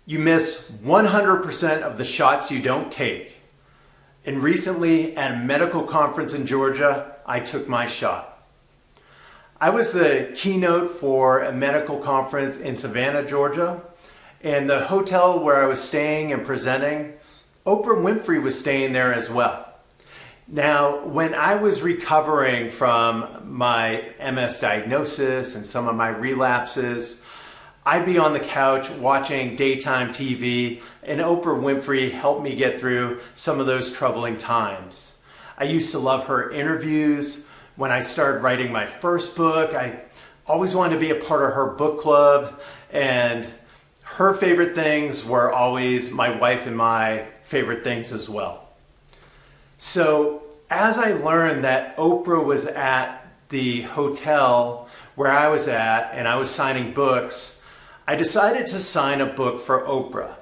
You miss 100% of the shots you don't take. And recently at a medical conference in Georgia, I took my shot. I was the keynote for a medical conference in Savannah, Georgia, and the hotel where I was staying and presenting, Oprah Winfrey was staying there as well. Now, when I was recovering from my MS diagnosis and some of my relapses, I'd be on the couch watching daytime TV, and Oprah Winfrey helped me get through some of those troubling times. I used to love her interviews. When I started writing my first book, I always wanted to be a part of her book club, and her favorite things were always my wife and my favorite things as well. So as I learned that Oprah was at the hotel where I was at and I was signing books, I decided to sign a book for Oprah.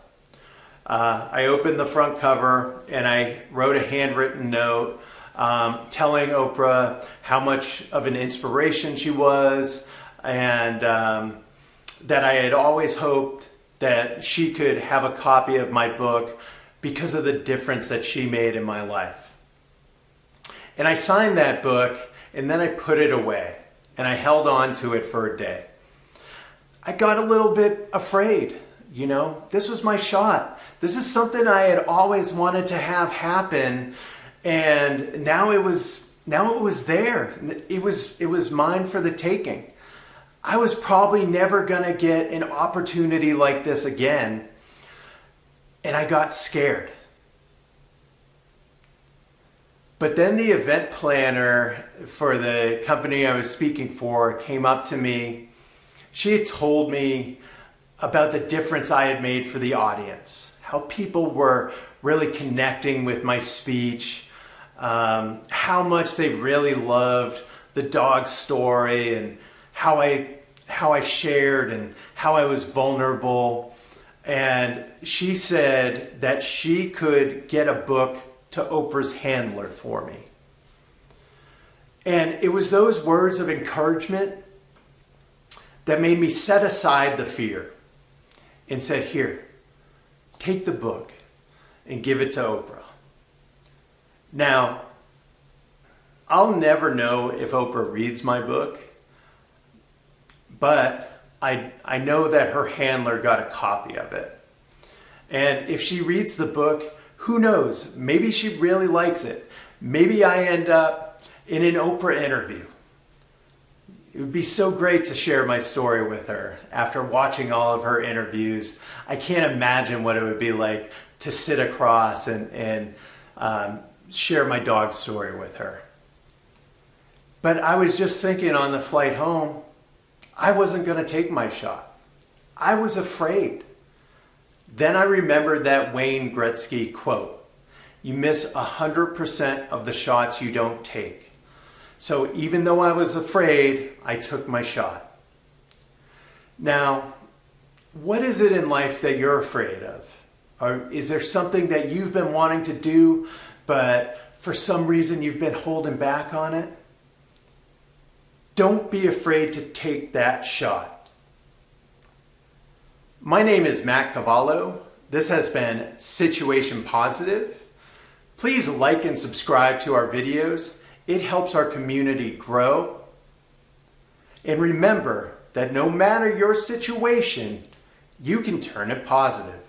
I opened the front cover and I wrote a handwritten note telling Oprah how much of an inspiration she was, and that I had always hoped that she could have a copy of my book because of the difference that she made in my life. And I signed that book and then I put it away and I held on to it for a day. I got a little bit afraid, this was my shot. This is something I had always wanted to have happen, and now it was there. It was mine for the taking. I was probably never gonna get an opportunity like this again, and I got scared. But then the event planner for the company I was speaking for came up to me. She had told me about the difference I had made for the audience, how people were really connecting with my speech, how much they really loved the dog story, and how I shared and how I was vulnerable. And she said that she could get a book to Oprah's handler for me. And it was those words of encouragement that made me set aside the fear and said, here, take the book and give it to Oprah. Now, I'll never know if Oprah reads my book, but I know that her handler got a copy of it. And if she reads the book, who knows? Maybe she really likes it. Maybe I end up in an Oprah interview. It would be so great to share my story with her. After watching all of her interviews, I can't imagine what it would be like to sit across and share my dog story with her. But I was just thinking on the flight home, I wasn't going to take my shot. I was afraid. Then I remembered that Wayne Gretzky quote, "You miss 100% of the shots you don't take." So even though I was afraid, I took my shot. Now, what is it in life that you're afraid of? Or is there something that you've been wanting to do, but for some reason you've been holding back on it? Don't be afraid to take that shot. My name is Matt Cavallo. This has been Situation Positive. Please like and subscribe to our videos. It helps our community grow. And remember that no matter your situation, you can turn it positive.